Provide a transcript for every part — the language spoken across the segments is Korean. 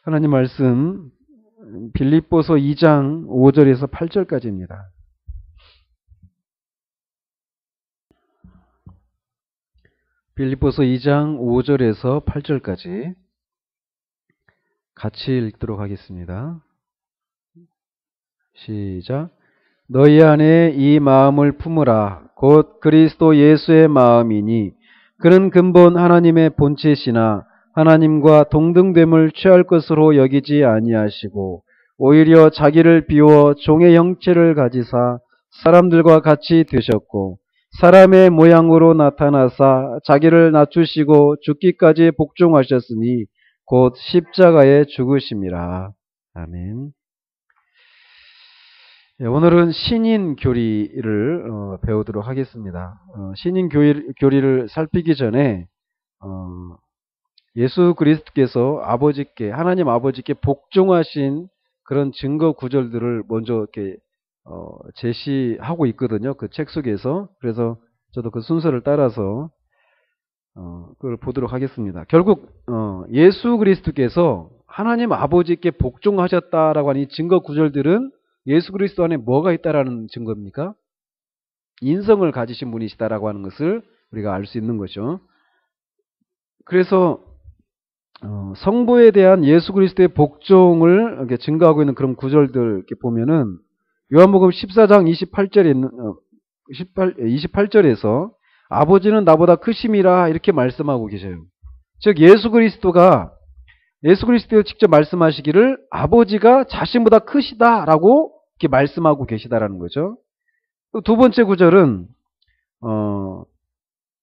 하나님 말씀 빌립보서 2장 5절에서 8절까지입니다. 빌립보서 2장 5절에서 8절까지 같이 읽도록 하겠습니다. 시작. 너희 안에 이 마음을 품으라. 곧 그리스도 예수의 마음이니 그는 근본 하나님의 본체시나 하나님과 동등됨을 취할 것으로 여기지 아니하시고 오히려 자기를 비워 종의 형체를 가지사 사람들과 같이 되셨고 사람의 모양으로 나타나사 자기를 낮추시고 죽기까지 복종하셨으니 곧 십자가에 죽으심이라. 아멘. 오늘은 신인교리를 배우도록 하겠습니다. 신인교리를 살피기 전에 예수 그리스도께서 하나님 아버지께 복종하신 그런 증거 구절들을 먼저 이렇게 제시하고 있거든요. 그 책 속에서. 그래서 저도 그 순서를 따라서 그걸 보도록 하겠습니다. 결국 예수 그리스도께서 하나님 아버지께 복종하셨다라고 하는 이 증거 구절들은 예수 그리스도 안에 뭐가 있다라는 증거입니까? 인성을 가지신 분이시다라고 하는 것을 우리가 알 수 있는 거죠. 그래서 성부에 대한 예수 그리스도의 복종을 이렇게 증거하고 있는 그런 구절들 이렇게 보면은 요한복음 14장 28절에 있는 28절에서 아버지는 나보다 크심이라 이렇게 말씀하고 계셔요. 즉 예수 그리스도가 직접 말씀하시기를 아버지가 자신보다 크시다라고 이렇게 말씀하고 계시다라는 거죠. 또 두 번째 구절은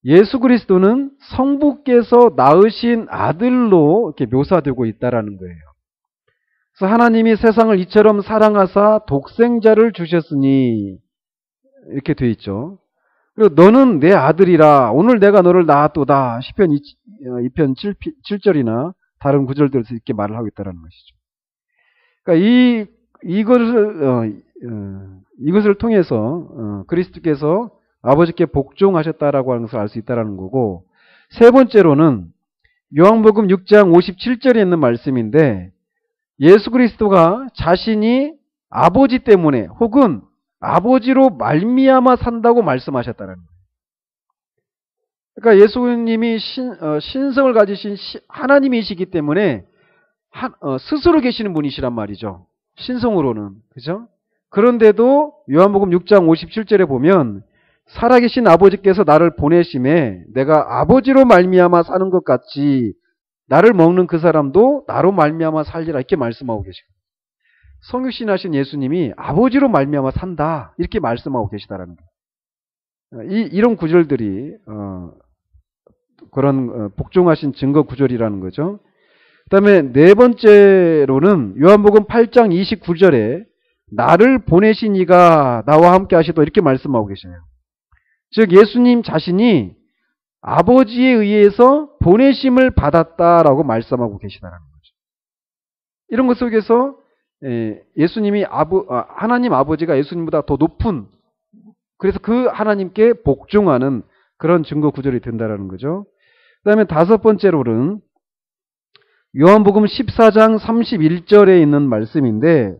예수 그리스도는 성부께서 낳으신 아들로 이렇게 묘사되고 있다라는 거예요. 그래서 하나님이 세상을 이처럼 사랑하사 독생자를 주셨으니 이렇게 돼 있죠. 그리고 너는 내 아들이라 오늘 내가 너를 낳았도다. 시편 2편 7절이나 다른 구절들에서 이렇게 말을 하고 있다는 것이죠. 그러니까 이것을 통해서 그리스도께서 아버지께 복종하셨다라고 하는 것을 알 수 있다는 거고, 세 번째로는 요한복음 6장 57절에 있는 말씀인데 예수 그리스도가 자신이 아버지 때문에 혹은 아버지로 말미암아 산다고 말씀하셨다는 거예요. 그러니까 예수님이 신성을 가지신 하나님이시기 때문에 스스로 계시는 분이시란 말이죠. 신성으로는. 그죠? 그런데도 요한복음 6장 57절에 보면 살아계신 아버지께서 나를 보내심에 내가 아버지로 말미암아 사는 것 같이 나를 먹는 그 사람도 나로 말미암아 살리라 이렇게 말씀하고 계시고, 성육신하신 예수님이 아버지로 말미암아 산다 이렇게 말씀하고 계시다라는 거예요. 이런 구절들이 그런 복종하신 증거 구절이라는 거죠. 그 다음에 네 번째로는 요한복음 8장 29절에 나를 보내신 이가 나와 함께 하시도 이렇게 말씀하고 계시네요. 즉 예수님 자신이 아버지에 의해서 보내심을 받았다라고 말씀하고 계시다는 거죠. 이런 것 속에서 예수님이 하나님 아버지가 예수님보다 더 높은, 그래서 그 하나님께 복종하는 그런 증거 구절이 된다는 거죠. 그 다음에 다섯 번째로는 요한복음 14장 31절에 있는 말씀인데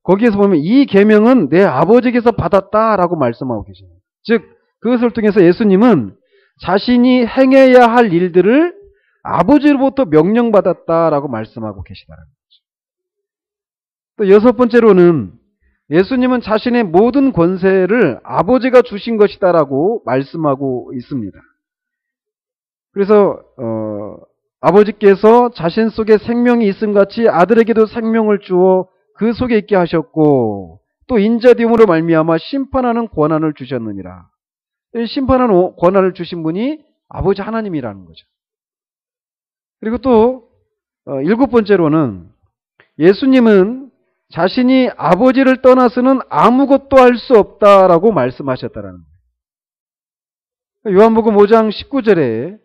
거기에서 보면 이 계명은 내 아버지께서 받았다라고 말씀하고 계십니다. 즉 그것을 통해서 예수님은 자신이 행해야 할 일들을 아버지로부터 명령받았다라고 말씀하고 계시다는 거죠. 또 여섯 번째로는 예수님은 자신의 모든 권세를 아버지가 주신 것이다라고 말씀하고 있습니다. 그래서 아버지께서 자신 속에 생명이 있음같이 아들에게도 생명을 주어 그 속에 있게 하셨고 또 인자됨으로 말미암아 심판하는 권한을 주셨느니라. 심판하는 권한을 주신 분이 아버지 하나님이라는 거죠. 그리고 또 일곱 번째로는 예수님은 자신이 아버지를 떠나서는 아무것도 할 수 없다라고 말씀하셨다라는 거예요. 요한복음 5장 19절에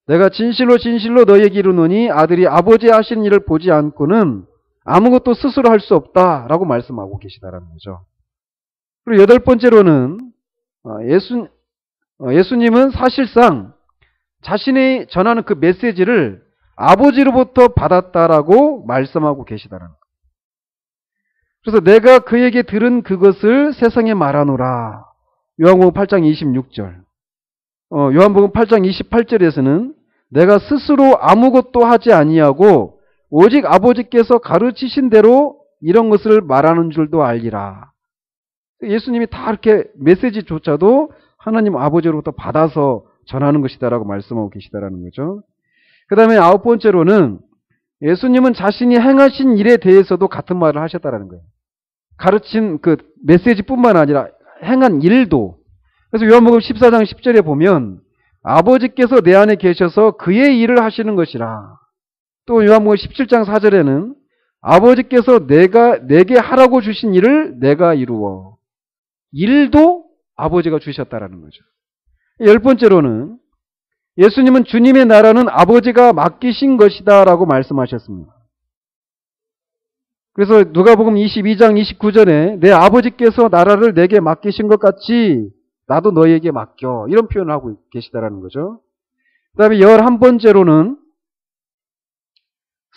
내가 진실로 진실로 너희에게 이르노니 아들이 아버지 하시는 일을 보지 않고는 아무것도 스스로 할 수 없다라고 말씀하고 계시다라는 거죠. 그리고 여덟 번째로는 예수님은 사실상 자신이 전하는 그 메시지를 아버지로부터 받았다라고 말씀하고 계시다는 거예요. 그래서 내가 그에게 들은 그것을 세상에 말하노라. 요한복음 8장 26절. 요한복음 8장 28절에서는 내가 스스로 아무것도 하지 아니하고 오직 아버지께서 가르치신 대로 이런 것을 말하는 줄도 알리라. 예수님이 다 이렇게 메시지조차도 하나님 아버지로부터 받아서 전하는 것이다라고 말씀하고 계시다라는 거죠. 그 다음에 9번째로는 예수님은 자신이 행하신 일에 대해서도 같은 말을 하셨다라는 거예요. 가르친 그 메시지뿐만 아니라 행한 일도. 그래서 요한복음 14장 10절에 보면 아버지께서 내 안에 계셔서 그의 일을 하시는 것이라. 또 요한복음 17장 4절에는 아버지께서 내게 하라고 주신 일을 내가 이루어. 일도 아버지가 주셨다라는 거죠. 10번째로는 예수님은 주님의 나라는 아버지가 맡기신 것이다 라고 말씀하셨습니다. 그래서 누가복음 22장 29절에 내 아버지께서 나라를 내게 맡기신 것 같이 나도 너희에게 맡겨. 이런 표현을 하고 계시다라는 거죠. 그 다음에 11번째로는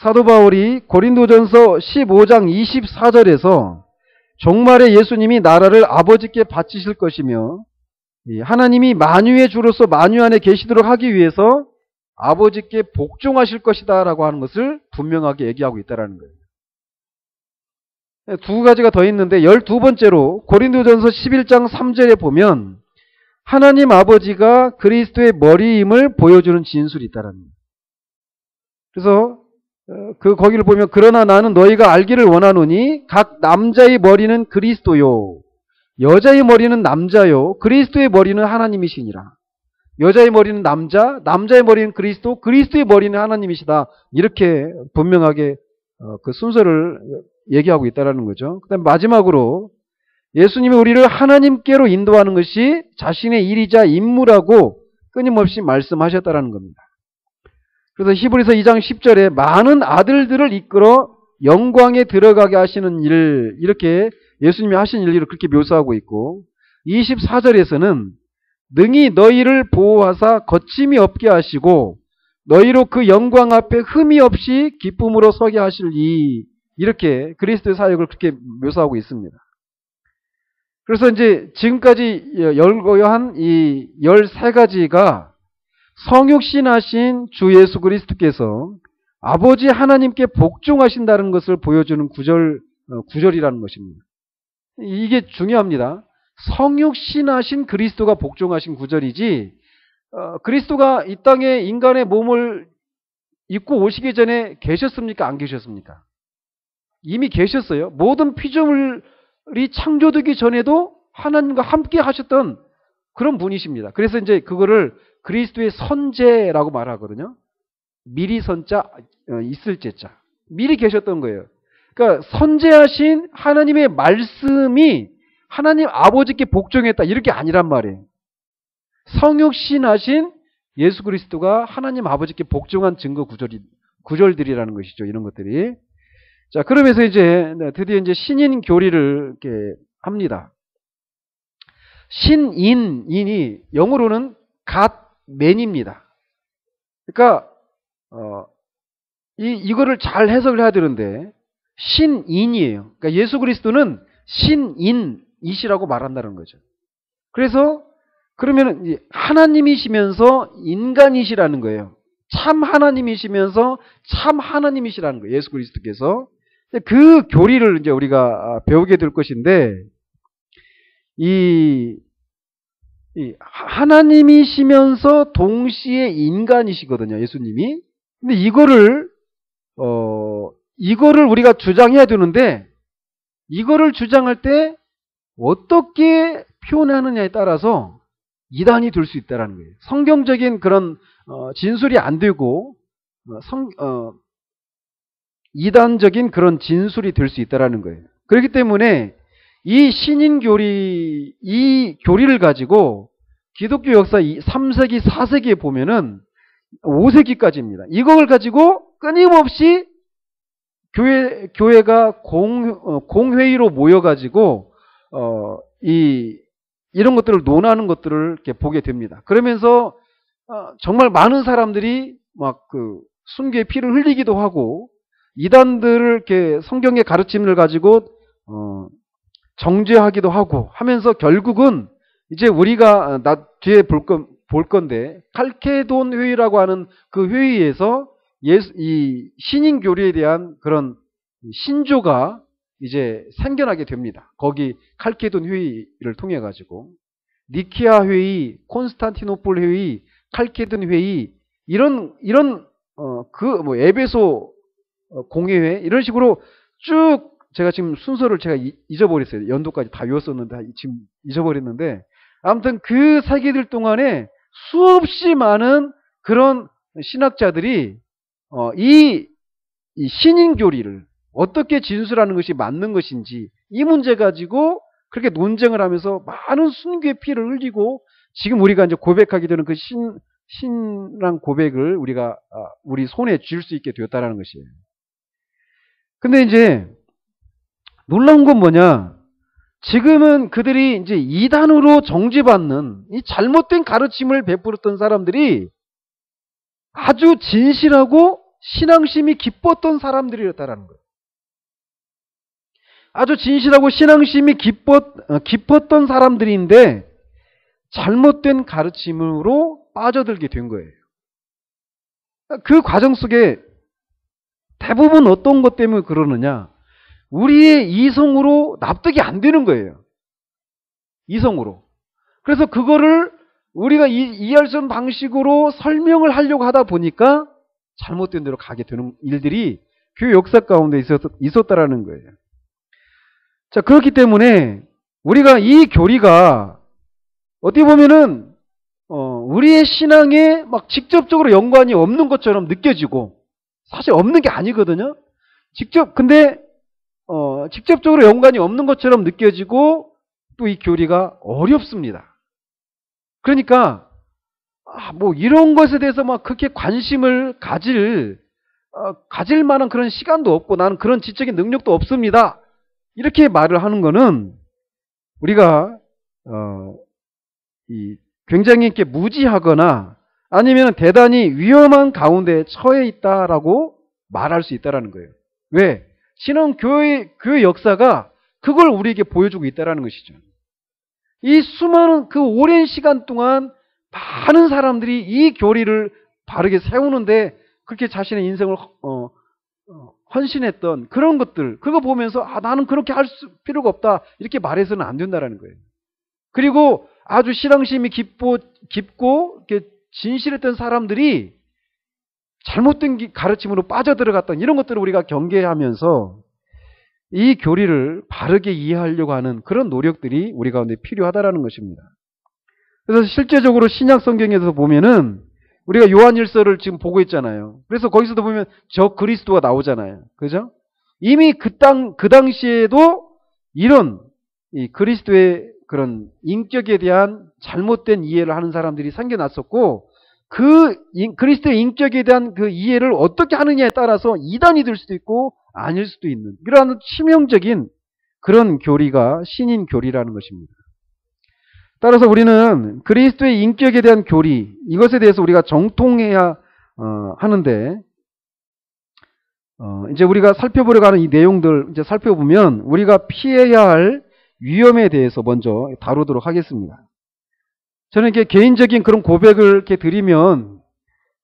사도 바울이 고린도전서 15장 24절에서 종말에 예수님이 나라를 아버지께 바치실 것이며 하나님이 만유의 주로서 만유 안에 계시도록 하기 위해서 아버지께 복종하실 것이다 라고 하는 것을 분명하게 얘기하고 있다는 거예요. 두 가지가 더 있는데 12번째로 고린도전서 11장 3절에 보면 하나님 아버지가 그리스도의 머리임을 보여주는 진술이 있다는 거예요. 그래서 거기를 보면 그러나 나는 너희가 알기를 원하노니 각 남자의 머리는 그리스도요 여자의 머리는 남자요 그리스도의 머리는 하나님이시니라. 여자의 머리는 남자, 남자의 머리는 그리스도, 그리스도의 머리는 하나님이시다. 이렇게 분명하게 그 순서를 얘기하고 있다는 거죠. 그 다음 마지막으로 예수님이 우리를 하나님께로 인도하는 것이 자신의 일이자 임무라고 끊임없이 말씀하셨다는 겁니다. 그래서 히브리서 2장 10절에 많은 아들들을 이끌어 영광에 들어가게 하시는 일, 이렇게 예수님이 하신 일을 그렇게 묘사하고 있고 24절에서는 능히 너희를 보호하사 거침이 없게 하시고 너희로 그 영광 앞에 흠이 없이 기쁨으로 서게 하실 이렇게 그리스도의 사역을 그렇게 묘사하고 있습니다. 그래서 이제 지금까지 열거한 이 13가지가 성육신하신 주 예수 그리스도께서 아버지 하나님께 복종하신다는 것을 보여주는 구절이라는 것입니다. 이게 중요합니다. 성육신하신 그리스도가 복종하신 구절이지 그리스도가 이 땅에 인간의 몸을 입고 오시기 전에 계셨습니까? 안 계셨습니까? 이미 계셨어요. 모든 피조물이 창조되기 전에도 하나님과 함께 하셨던 그런 분이십니다. 그래서 이제 그거를 그리스도의 선제라고 말하거든요. 미리 선자, 있을 제자. 미리 계셨던 거예요. 그러니까 선제하신 하나님의 말씀이 하나님 아버지께 복종했다. 이렇게 아니란 말이에요. 성육신하신 예수 그리스도가 하나님 아버지께 복종한 증거 구절들이라는 것이죠. 이런 것들이. 자, 그러면서 이제 드디어 이제 신인 교리를 이렇게 합니다. 신인이 영어로는 갓맨입니다. 그러니까 이거를 잘 해석을 해야 되는데 신인이에요. 그러니까 예수 그리스도는 신인이시라고 말한다는 거죠. 그래서 그러면 하나님이시면서 인간이시라는 거예요. 참 하나님이시면서 참 하나님이시라는 거예요. 예수 그리스도께서. 그 교리를 이제 우리가 배우게 될 것인데 이 하나님이시면서 동시에 인간이시거든요. 예수님이. 근데 이거를 우리가 주장해야 되는데 이거를 주장할 때 어떻게 표현하느냐에 따라서 이단이 될 수 있다는 거예요. 성경적인 그런 진술이 안 되고 이단적인 그런 진술이 될 수 있다는 거예요. 그렇기 때문에 이 신인교리, 이 교리를 가지고 기독교 역사 3세기, 4세기에 보면은 5세기까지입니다. 이걸 가지고 끊임없이 교회가 공회의로 모여가지고 이런 것들을 논하는 것들을 이렇게 보게 됩니다. 그러면서 정말 많은 사람들이 막 순교의 피를 흘리기도 하고 이단들을 이렇게 성경의 가르침을 가지고 정죄하기도 하고 하면서 결국은 이제 우리가 뒤에 볼 건데 칼케돈 회의라고 하는 그 회의에서 이 신인 교리에 대한 그런 신조가 이제 생겨나게 됩니다. 거기 칼케돈 회의를 통해 가지고 니키아 회의, 콘스탄티노플 회의, 칼케돈 회의 이런 에베소 공회회 이런 식으로 쭉 제가 지금 순서를 제가 잊어버렸어요. 연도까지 다 외웠었는데 지금 잊어버렸는데 아무튼 그 세기들 동안에 수없이 많은 그런 신학자들이 이 신인 교리를 어떻게 진술하는 것이 맞는 것인지 이 문제 가지고 그렇게 논쟁을 하면서 많은 순교의 피를 흘리고 지금 우리가 이제 고백하게 되는 그 신랑 고백을 우리가 우리 손에 쥘 수 있게 되었다라는 것이에요. 근데 이제 놀라운 건 뭐냐? 지금은 그들이 이제 이단으로 정죄받는 이 잘못된 가르침을 베풀었던 사람들이 아주 진실하고 신앙심이 깊었던 사람들이었다라는 거예요. 아주 진실하고 신앙심이 깊었던 사람들인데 잘못된 가르침으로 빠져들게 된 거예요. 그 과정 속에 대부분 어떤 것 때문에 그러느냐? 우리의 이성으로 납득이 안 되는 거예요. 이성으로. 그래서 그거를 우리가 이해할 수 없는 방식으로 설명을 하려고 하다 보니까 잘못된 대로 가게 되는 일들이 교회 역사 가운데 있었다라는 거예요. 자, 그렇기 때문에 우리가 이 교리가 어떻게 보면은 우리의 신앙에 막 직접적으로 연관이 없는 것처럼 느껴지고 사실 없는 게 아니거든요. 근데 직접적으로 연관이 없는 것처럼 느껴지고 또 이 교리가 어렵습니다. 그러니까 뭐 이런 것에 대해서 막 그렇게 관심을 가질 만한 그런 시간도 없고 나는 그런 지적인 능력도 없습니다. 이렇게 말을 하는 거는 우리가 굉장히 이렇게 무지하거나 아니면 대단히 위험한 가운데 처해 있다라고 말할 수 있다라는 거예요. 왜? 신앙교회 역사가 그걸 우리에게 보여주고 있다라는 것이죠. 이 수많은 그 오랜 시간 동안 많은 사람들이 이 교리를 바르게 세우는데 그렇게 자신의 인생을 헌신했던 그런 것들, 그거 보면서 나는 그렇게 할 필요가 없다 이렇게 말해서는 안 된다라는 거예요. 그리고 아주 신앙심이 깊고 이렇게 진실했던 사람들이 잘못된 가르침으로 빠져들어갔던 이런 것들을 우리가 경계하면서 이 교리를 바르게 이해하려고 하는 그런 노력들이 우리 가운데 필요하다라는 것입니다. 그래서 실제적으로 신약 성경에서 보면은 우리가 요한일서를 지금 보고 있잖아요. 그래서 거기서도 보면 저 그리스도가 나오잖아요. 그죠? 이미 그 당시에도 이런 이 그리스도의 그런 인격에 대한 잘못된 이해를 하는 사람들이 생겨났었고 그리스도의 인격에 대한 그 이해를 어떻게 하느냐에 따라서 이단이 될 수도 있고 아닐 수도 있는 이러한 치명적인 그런 교리가 신인 교리라는 것입니다. 따라서 우리는 그리스도의 인격에 대한 교리 이것에 대해서 우리가 정통해야 하는데 이제 우리가 살펴보려고 하는 이 내용들 이제 살펴보면 우리가 피해야 할 위험에 대해서 먼저 다루도록 하겠습니다. 저는 이렇게 개인적인 그런 고백을 이렇게 드리면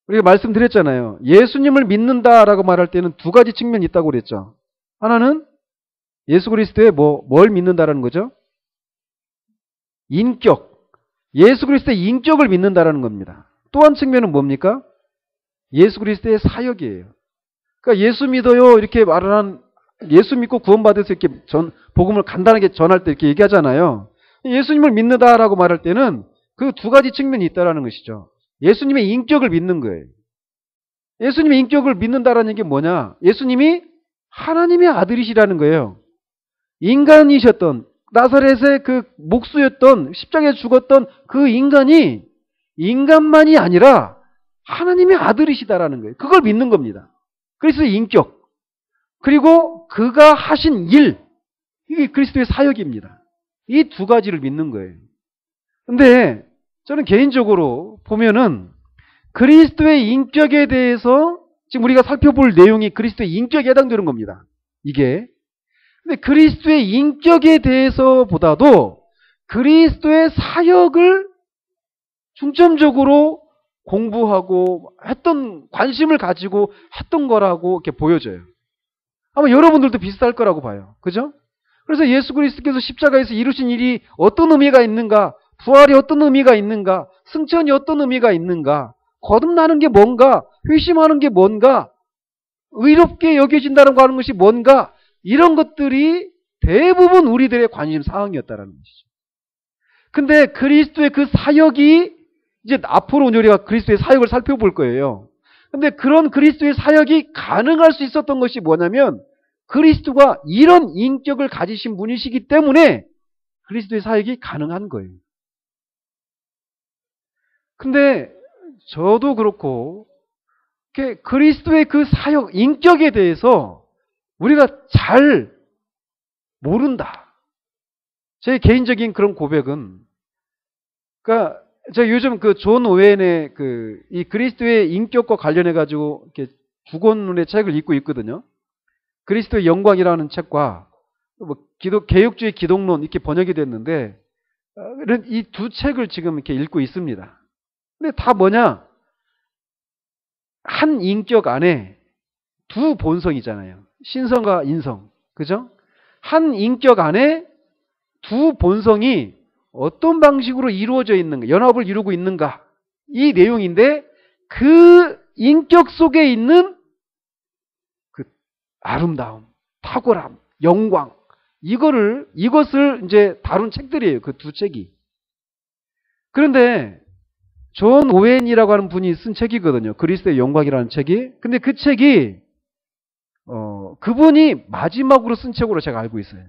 우리가 말씀드렸잖아요. 예수님을 믿는다라고 말할 때는 두 가지 측면이 있다고 그랬죠. 하나는 예수 그리스도의 뭘 믿는다라는 거죠? 인격. 예수 그리스도의 인격을 믿는다라는 겁니다. 또 한 측면은 뭡니까? 예수 그리스도의 사역이에요. 그러니까 예수 믿어요 이렇게 말을 한 예수 믿고 구원받아서 이렇게 복음을 간단하게 전할 때 이렇게 얘기하잖아요. 예수님을 믿는다라고 말할 때는 그 두 가지 측면이 있다라는 것이죠. 예수님의 인격을 믿는 거예요. 예수님의 인격을 믿는다라는 얘기 뭐냐? 예수님이 하나님의 아들이시라는 거예요. 인간이셨던 나사렛의 그 목수였던 십자가에 죽었던 그 인간이 인간만이 아니라 하나님의 아들이시다라는 거예요. 그걸 믿는 겁니다. 그래서 인격 그리고 그가 하신 일 이게 그리스도의 사역입니다. 이 두 가지를 믿는 거예요. 근데 저는 개인적으로 보면은 그리스도의 인격에 대해서 지금 우리가 살펴볼 내용이 그리스도의 인격에 해당되는 겁니다. 이게. 근데 그리스도의 인격에 대해서보다도 그리스도의 사역을 중점적으로 공부하고 했던, 관심을 가지고 했던 거라고 이렇게 보여져요. 아마 여러분들도 비슷할 거라고 봐요. 그죠? 그래서 예수 그리스도께서 십자가에서 이루신 일이 어떤 의미가 있는가, 부활이 어떤 의미가 있는가, 승천이 어떤 의미가 있는가, 거듭나는 게 뭔가, 회심하는 게 뭔가, 의롭게 여겨진다는 거 하는 것이 뭔가, 이런 것들이 대부분 우리들의 관심 사항이었다는 것이죠. 근데 그리스도의 그 사역이, 이제 앞으로 우리가 그리스도의 사역을 살펴볼 거예요. 근데 그런 그리스도의 사역이 가능할 수 있었던 것이 뭐냐면, 그리스도가 이런 인격을 가지신 분이시기 때문에 그리스도의 사역이 가능한 거예요. 근데 저도 그렇고 그리스도의 그 사역, 인격에 대해서 우리가 잘 모른다. 제 개인적인 그런 고백은, 그러니까 제가 요즘 그 존 오웬의 이 그리스도의 인격과 관련해 가지고 이렇게 두 권의 책을 읽고 있거든요. 그리스도의 영광이라는 책과 뭐 개혁주의 기독론 이렇게 번역이 됐는데, 이 두 책을 지금 이렇게 읽고 있습니다. 근데 다 뭐냐? 한 인격 안에 두 본성이잖아요. 신성과 인성. 그죠? 한 인격 안에 두 본성이 어떤 방식으로 이루어져 있는가, 연합을 이루고 있는가, 이 내용인데, 그 인격 속에 있는 그 아름다움, 탁월함, 영광, 이것을 이제 다룬 책들이에요. 그 두 책이. 그런데 존 오웬이라고 하는 분이 쓴 책이거든요. 그리스도의 영광이라는 책이. 근데 그 책이 그분이 마지막으로 쓴 책으로 제가 알고 있어요.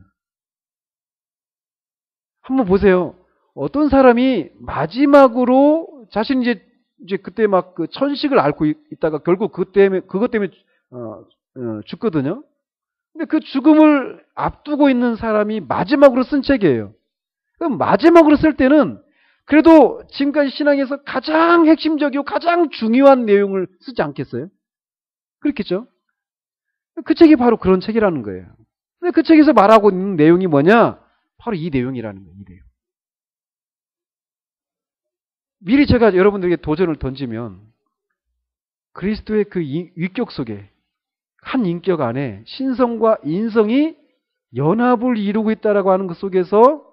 한번 보세요. 어떤 사람이 마지막으로 자신이 이제 그때 막 그 천식을 앓고 있다가 결국 그것 때문에 죽거든요. 근데 그 죽음을 앞두고 있는 사람이 마지막으로 쓴 책이에요. 그럼 마지막으로 쓸 때는 그래도 지금까지 신앙에서 가장 핵심적이고 가장 중요한 내용을 쓰지 않겠어요? 그렇겠죠? 그 책이 바로 그런 책이라는 거예요. 근데 그 책에서 말하고 있는 내용이 뭐냐? 바로 이 내용이라는 거예요. 이 내용. 미리 제가 여러분들에게 도전을 던지면, 그리스도의 그 위격 속에 한 인격 안에 신성과 인성이 연합을 이루고 있다라고 하는 것 속에서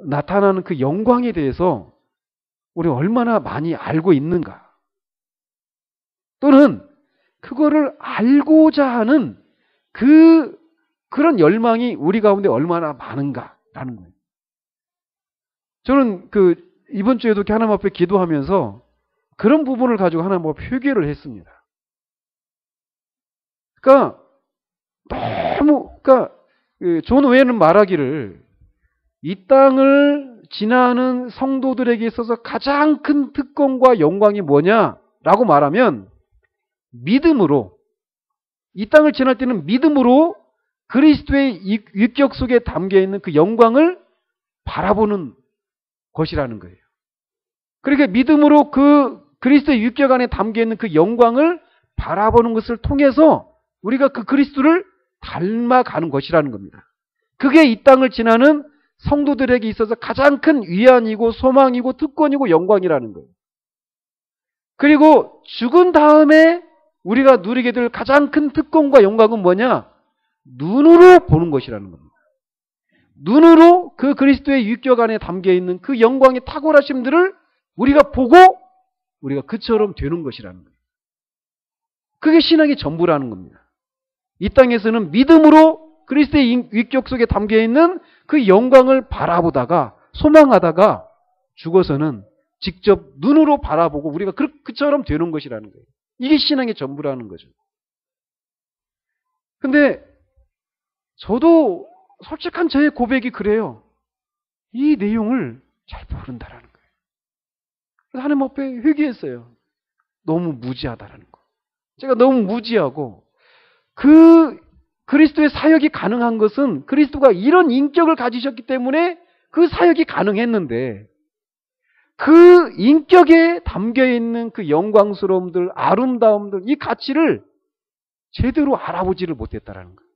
나타나는 그 영광에 대해서 우리가 얼마나 많이 알고 있는가, 또는 그거를 알고자 하는 그런 열망이 우리 가운데 얼마나 많은가라는 거예요. 저는 이번 주에도 이렇게 하나님 앞에 기도하면서 그런 부분을 가지고 하나님 앞에 회개를 했습니다. 그러니까 존 오웬은 말하기를, 이 땅을 지나는 성도들에게 있어서 가장 큰 특권과 영광이 뭐냐라고 말하면, 믿음으로, 이 땅을 지날 때는 믿음으로 그리스도의 위격 속에 담겨 있는 그 영광을 바라보는 것이라는 거예요. 그러니까 믿음으로 그 그리스도의 위격 안에 담겨 있는 그 영광을 바라보는 것을 통해서 우리가 그 그리스도를 닮아가는 것이라는 겁니다. 그게 이 땅을 지나는 성도들에게 있어서 가장 큰 위안이고 소망이고 특권이고 영광이라는 거예요. 그리고 죽은 다음에 우리가 누리게 될 가장 큰 특권과 영광은 뭐냐? 눈으로 보는 것이라는 겁니다. 눈으로 그 그리스도의 위격 안에 담겨 있는 그 영광의 탁월하심들을 우리가 보고 우리가 그처럼 되는 것이라는 거예요. 그게 신앙의 전부라는 겁니다. 이 땅에서는 믿음으로 그리스도의 위격 속에 담겨 있는 그 영광을 바라보다가 소망하다가 죽어서는 직접 눈으로 바라보고 우리가 그처럼 되는 것이라는 거예요. 이게 신앙의 전부라는 거죠. 근데 저도 솔직한 저의 고백이 그래요. 이 내용을 잘 모른다라는 거예요. 그래서 하나님 앞에 회개했어요. 너무 무지하다라는 거. 제가 너무 무지하고, 그리스도의 사역이 가능한 것은 그리스도가 이런 인격을 가지셨기 때문에 그 사역이 가능했는데, 그 인격에 담겨있는 그 영광스러움들, 아름다움들, 이 가치를 제대로 알아보지를 못했다라는 거예요.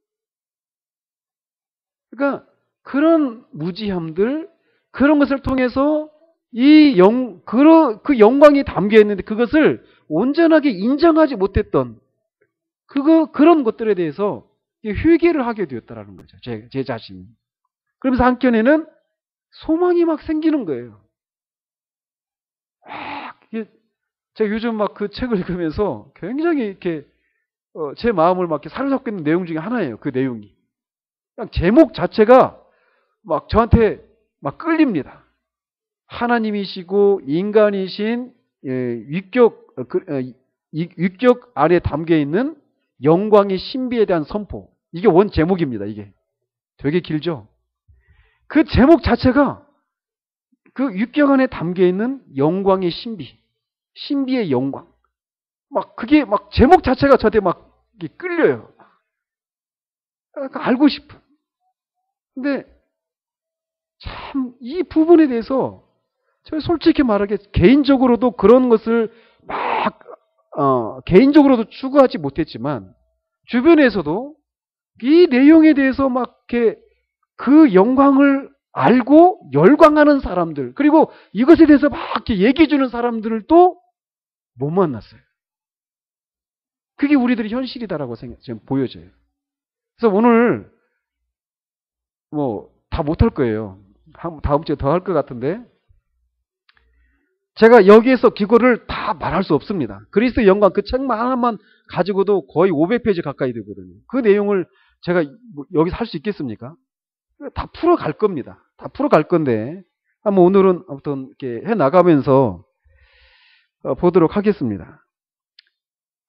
그러니까 그런 무지함들, 그런 것을 통해서 그 영광이 담겨 있는데 그것을 온전하게 인정하지 못했던 그런 것들에 대해서 회개를 하게 되었다라는 거죠. 제 자신이. 그러면서 한켠에는 소망이 막 생기는 거예요. 제가 요즘 막 그 책을 읽으면서 굉장히 이렇게 제 마음을 막 이렇게 사로잡고 있는 내용 중에 하나예요. 그 내용이. 그냥 제목 자체가 막 저한테 막 끌립니다. 하나님이시고 인간이신 위격 안에 담겨 있는 영광의 신비에 대한 선포. 이게 원 제목입니다. 이게 되게 길죠. 그 제목 자체가 그 위격 안에 담겨 있는 영광의 신비의 영광. 막 그게 막 제목 자체가 저한테 막 끌려요. 알고 싶어. 근데 참 이 부분에 대해서 제가 솔직히 말하게 개인적으로도 그런 것을 막 개인적으로도 추구하지 못했지만 주변에서도 이 내용에 대해서 막 이렇게 그 영광을 알고 열광하는 사람들, 그리고 이것에 대해서 막 이렇게 얘기해 주는 사람들을 또 못 만났어요. 그게 우리들의 현실이다라고 지금 보여져요. 그래서 오늘 뭐 다 못할 거예요. 다음 주에 더 할 것 같은데 제가 여기에서 그거를 다 말할 수 없습니다. 그리스도의 영광 그 책만 하나만 가지고도 거의 500페이지 가까이 되거든요. 그 내용을 제가 여기서 할 수 있겠습니까? 다 풀어갈 겁니다. 다 풀어갈 건데 한번 오늘은 아무튼 이렇게 해 나가면서 보도록 하겠습니다.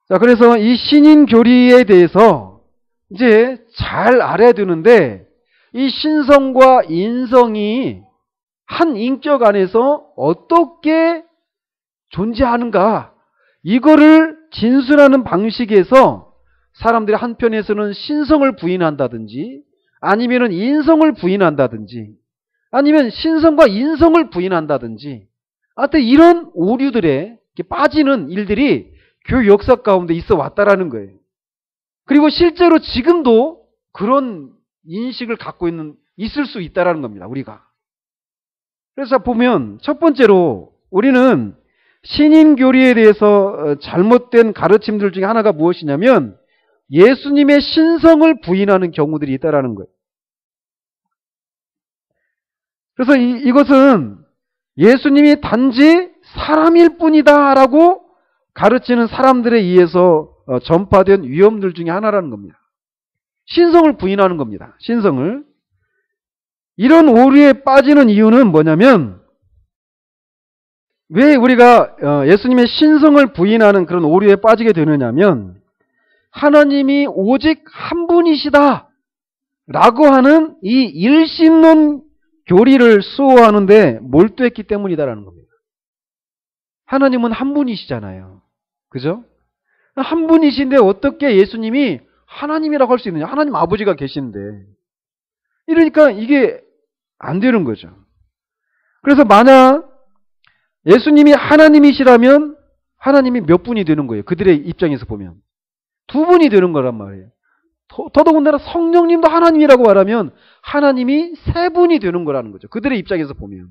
자, 그래서 이 신인 교리에 대해서 이제 잘 알아야 되는데 이 신성과 인성이 한 인격 안에서 어떻게 존재하는가, 이거를 진술하는 방식에서 사람들이 한편에서는 신성을 부인한다든지 아니면은 인성을 부인한다든지 아니면 신성과 인성을 부인한다든지 하여튼 이런 오류들에 빠지는 일들이 교회 역사 가운데 있어 왔다라는 거예요. 그리고 실제로 지금도 그런 인식을 갖고 있을 수 있다라는 겁니다. 우리가. 그래서 보면 첫 번째로 우리는 신인 교리에 대해서 잘못된 가르침들 중에 하나가 무엇이냐면 예수님의 신성을 부인하는 경우들이 있다라는 거예요. 그래서 이것은 예수님이 단지 사람일 뿐이다라고 가르치는 사람들에 의해서 전파된 위험들 중에 하나라는 겁니다. 신성을 부인하는 겁니다. 신성을. 이런 오류에 빠지는 이유는 뭐냐면 왜 우리가 예수님의 신성을 부인하는 그런 오류에 빠지게 되느냐면 하나님이 오직 한 분이시다 라고 하는 이 일신론 교리를 수호하는데 몰두했기 때문이다라는 겁니다. 하나님은 한 분이시잖아요. 그죠? 한 분이신데 어떻게 예수님이 하나님이라고 할 수 있느냐? 하나님 아버지가 계신데. 이러니까 이게 안 되는 거죠. 그래서 만약 예수님이 하나님이시라면 하나님이 몇 분이 되는 거예요? 그들의 입장에서 보면. 두 분이 되는 거란 말이에요. 더더군다나 성령님도 하나님이라고 말하면 하나님이 세 분이 되는 거라는 거죠. 그들의 입장에서 보면.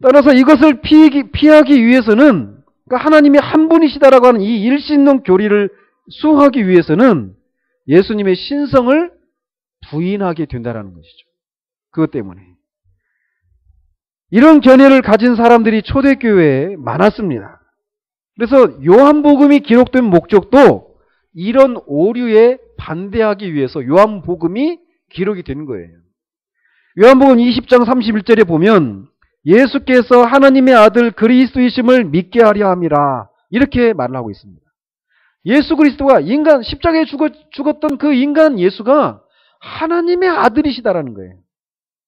따라서 이것을 피하기 위해서는, 그러니까 하나님이 한 분이시다라고 하는 이 일신론 교리를 수호하기 위해서는 예수님의 신성을 부인하게 된다는 것이죠. 그것 때문에. 이런 견해를 가진 사람들이 초대교회에 많았습니다. 그래서 요한복음이 기록된 목적도 이런 오류에 반대하기 위해서 요한복음이 기록이 된 거예요. 요한복음 20장 31절에 보면 예수께서 하나님의 아들 그리스도이심을 믿게 하려 함이라 이렇게 말을 하고 있습니다. 예수 그리스도가 인간 십자가에 죽었던 그 인간 예수가 하나님의 아들이시다라는 거예요.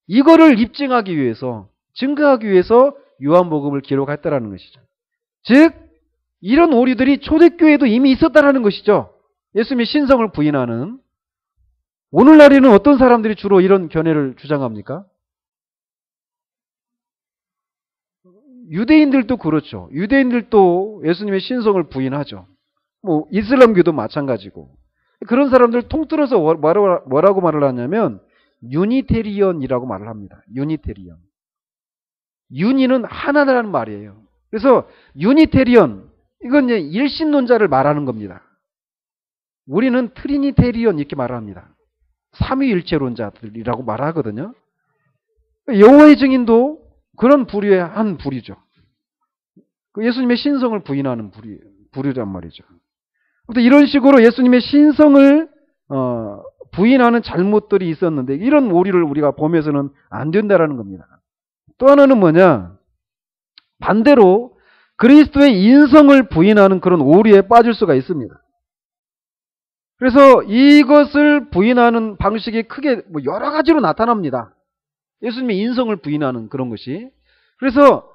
이거를 입증하기 위해서, 증거하기 위해서 요한복음을 기록했다라는 것이죠. 즉 이런 오류들이 초대교회에도 이미 있었다라는 것이죠. 예수님의 신성을 부인하는. 오늘날에는 어떤 사람들이 주로 이런 견해를 주장합니까? 유대인들도 그렇죠. 유대인들도 예수님의 신성을 부인하죠. 뭐 이슬람교도 마찬가지고. 그런 사람들 통틀어서 뭐라고 말을 하냐면 유니테리언이라고 말을 합니다. 유니테리언. 유니는 하나라는 말이에요. 그래서 유니테리언, 이건 이제 일신론자를 말하는 겁니다. 우리는 트리니테리언 이렇게 말을 합니다. 삼위일체론자들이라고 말하거든요. 여호와의 증인도 그런 부류의 한 부류죠. 예수님의 신성을 부인하는 부류란 말이죠. 이런 식으로 예수님의 신성을 부인하는 잘못들이 있었는데 이런 오류를 우리가 범해서는 안 된다라는 겁니다. 또 하나는 뭐냐? 반대로 그리스도의 인성을 부인하는 그런 오류에 빠질 수가 있습니다. 그래서 이것을 부인하는 방식이 크게 여러 가지로 나타납니다. 예수님의 인성을 부인하는 그런 것이. 그래서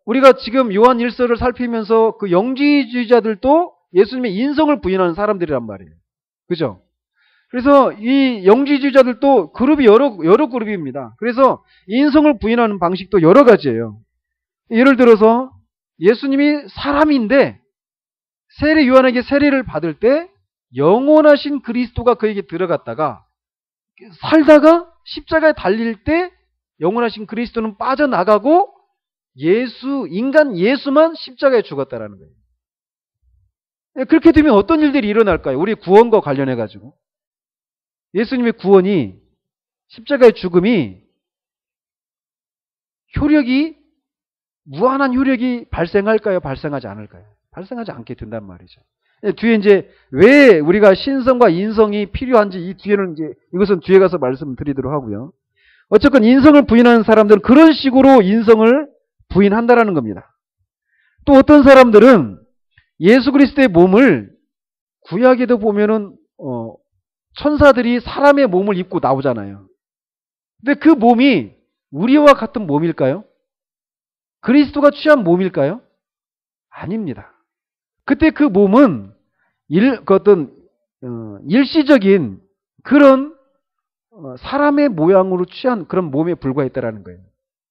우리가 지금 요한 1서를 살피면서 그 영지주의자들도 예수님의 인성을 부인하는 사람들이란 말이에요. 그죠? 그래서 이 영지주의자들도 그룹이 여러 그룹입니다. 그래서 인성을 부인하는 방식도 여러 가지예요. 예를 들어서 예수님이 사람인데 요한에게 세례를 받을 때 영원하신 그리스도가 그에게 들어갔다가 살다가 십자가에 달릴 때 영원하신 그리스도는 빠져나가고 인간 예수만 십자가에 죽었다라는 거예요. 그렇게 되면 어떤 일들이 일어날까요? 우리 구원과 관련해 가지고 예수님의 구원이, 십자가의 죽음이 무한한 효력이 발생할까요? 발생하지 않을까요? 발생하지 않게 된단 말이죠. 뒤에 이제 왜 우리가 신성과 인성이 필요한지 이 뒤에는 이것은 뒤에 가서 말씀드리도록 하고요. 어쨌건 인성을 부인하는 사람들은 그런 식으로 인성을 부인한다라는 겁니다. 또 어떤 사람들은 예수 그리스도의 몸을 구약에도 보면은 천사들이 사람의 몸을 입고 나오잖아요. 근데 그 몸이 우리와 같은 몸일까요? 그리스도가 취한 몸일까요? 아닙니다. 그때 그 몸은 어떤 일시적인 그런 사람의 모양으로 취한 그런 몸에 불과했다라는 거예요.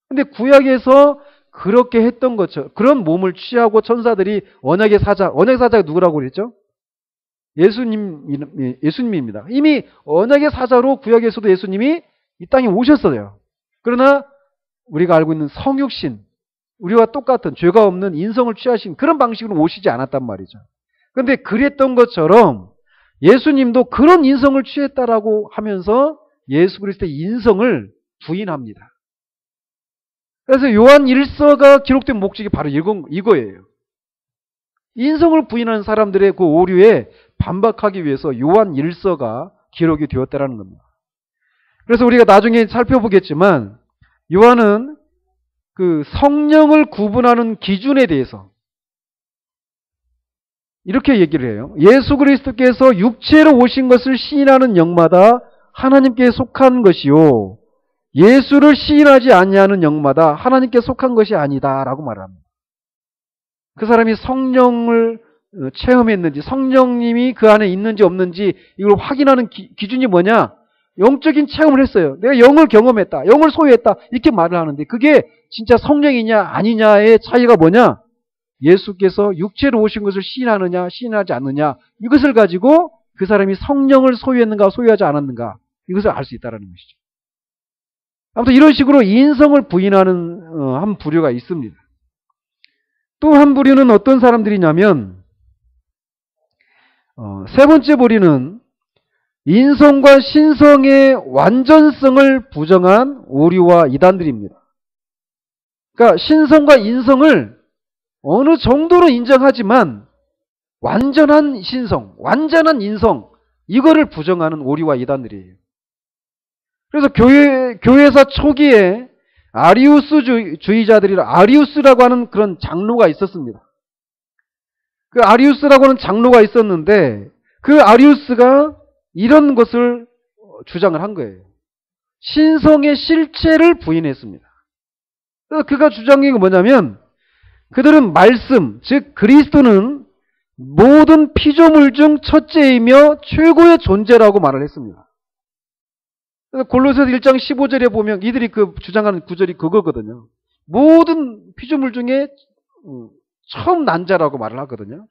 근데 구약에서 그렇게 했던 것처럼 그런 몸을 취하고 천사들이 언약의 사자가 누구라고 그랬죠? 예수님입니다. 이미 언약의 사자로 구약에서도 예수님이 이 땅에 오셨어요. 그러나 우리가 알고 있는 성육신, 우리와 똑같은 죄가 없는 인성을 취하신 그런 방식으로 오시지 않았단 말이죠. 그런데 그랬던 것처럼 예수님도 그런 인성을 취했다라고 하면서 예수 그리스도의 인성을 부인합니다. 그래서 요한 1서가 기록된 목적이 바로 이거예요. 인성을 부인하는 사람들의 그 오류에 반박하기 위해서 요한 1서가 기록이 되었다라는 겁니다. 그래서 우리가 나중에 살펴보겠지만 요한은 그 성령을 구분하는 기준에 대해서 이렇게 얘기를 해요. 예수 그리스도께서 육체로 오신 것을 시인하는 영마다 하나님께 속한 것이요, 예수를 시인하지 아니하는 영마다 하나님께 속한 것이 아니다라고 말합니다. 그 사람이 성령을 체험했는지, 성령님이 그 안에 있는지 없는지 이걸 확인하는 기준이 뭐냐? 영적인 체험을 했어요. 내가 영을 경험했다, 영을 소유했다, 이렇게 말을 하는데 그게 진짜 성령이냐 아니냐의 차이가 뭐냐? 예수께서 육체로 오신 것을 시인하느냐 시인하지 않느냐, 이것을 가지고 그 사람이 성령을 소유했는가 소유하지 않았는가, 이것을 알 수 있다는 것이죠. 아무튼 이런 식으로 인성을 부인하는 한 부류가 있습니다. 또 한 부류는 어떤 사람들이냐면 세 번째 부류는 인성과 신성의 완전성을 부정한 오류와 이단들입니다. 그러니까 신성과 인성을 어느 정도로 인정하지만 완전한 신성, 완전한 인성, 이거를 부정하는 오류와 이단들이에요. 그래서 교회사 초기에 아리우스라고 하는 그런 장로가 있었습니다. 그 아리우스라고 하는 장로가 있었는데 그 아리우스가 이런 것을 주장을 한 거예요. 신성의 실체를 부인했습니다. 그래서 그가 주장한 게 뭐냐면 그들은 말씀, 즉 그리스도는 모든 피조물 중 첫째이며 최고의 존재라고 말을 했습니다. 그래서 골로새서 1장 15절에 보면 이들이 그 주장하는 구절이 그거거든요. 모든 피조물 중에 처음 난 자라고 말을 하거든요.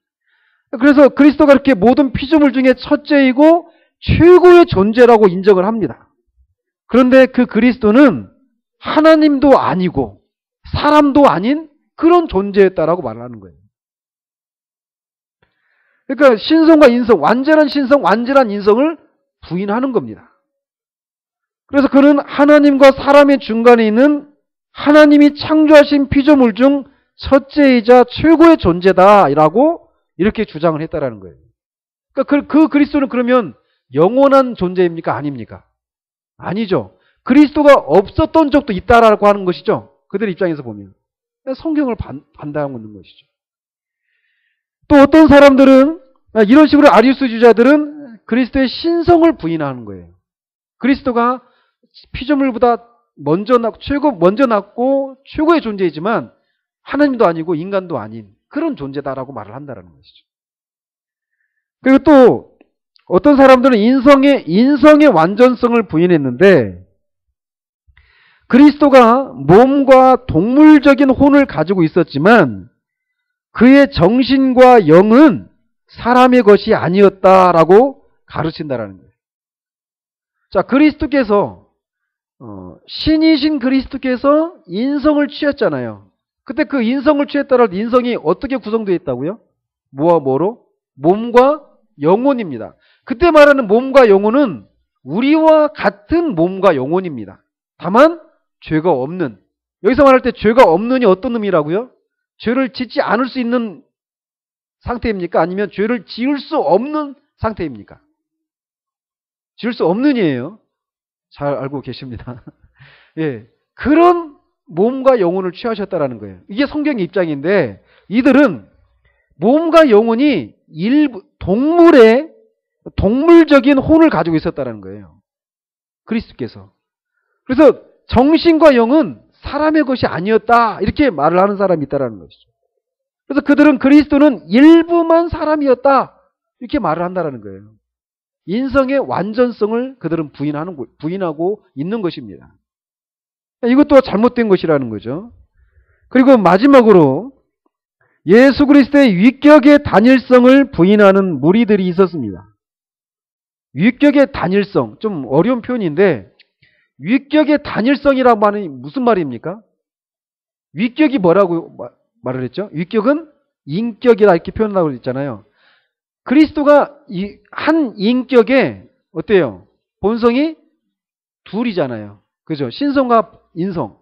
그래서 그리스도가 이렇게 모든 피조물 중에 첫째이고 최고의 존재라고 인정을 합니다. 그런데 그 그리스도는 하나님도 아니고 사람도 아닌 그런 존재였다라고 말을 하는 거예요. 그러니까 신성과 인성, 완전한 신성, 완전한 인성을 부인하는 겁니다. 그래서 그는 하나님과 사람의 중간에 있는 하나님이 창조하신 피조물 중 첫째이자 최고의 존재다라고 이렇게 주장을 했다라는 거예요. 그러니까 그 그리스도는 그러면 영원한 존재입니까? 아닙니까? 아니죠. 그리스도가 없었던 적도 있다라고 하는 것이죠. 그들의 입장에서 보면. 성경을 반대하고 있는 것이죠. 또 어떤 사람들은 이런 식으로 아리우스주의자들은 그리스도의 신성을 부인하는 거예요. 그리스도가 피조물보다 먼저 낳고 최고의 존재이지만 하나님도 아니고 인간도 아닌 그런 존재다라고 말을 한다는 것이죠. 그리고 또 어떤 사람들은 인성의 완전성을 부인했는데 그리스도가 몸과 동물적인 혼을 가지고 있었지만 그의 정신과 영은 사람의 것이 아니었다라고 가르친다라는 거예요. 자, 그리스도께서 신이신 그리스도께서 인성을 취했잖아요. 그때 그 인성을 취했다는 인성이 어떻게 구성되어 있다고요? 뭐와 뭐로? 몸과 영혼입니다. 그때 말하는 몸과 영혼은 우리와 같은 몸과 영혼입니다. 다만 죄가 없는, 여기서 말할 때 죄가 없는이 어떤 의미라고요? 죄를 짓지 않을 수 있는 상태입니까? 아니면 죄를 지을 수 없는 상태입니까? 지을 수 없는이에요. 잘 알고 계십니다. 예, 그런 몸과 영혼을 취하셨다라는 거예요. 이게 성경의 입장인데 이들은 몸과 영혼이 동물적인 혼을 가지고 있었다라는 거예요. 그리스도께서. 그래서 정신과 영은 사람의 것이 아니었다 이렇게 말을 하는 사람이 있다라는 것이죠. 그래서 그들은 그리스도는 일부만 사람이었다 이렇게 말을 한다라는 거예요. 인성의 완전성을 그들은 부인하고 있는 것입니다. 이것도 잘못된 것이라는 거죠. 그리고 마지막으로 예수 그리스도의 위격의 단일성을 부인하는 무리들이 있었습니다. 위격의 단일성, 좀 어려운 표현인데 위격의 단일성이라고 하는 무슨 말입니까? 위격이 뭐라고 말을 했죠? 위격은 인격이라 이렇게 표현하고 있잖아요. 그리스도가 한 인격에 어때요? 본성이 둘이잖아요. 그죠? 신성과 인성.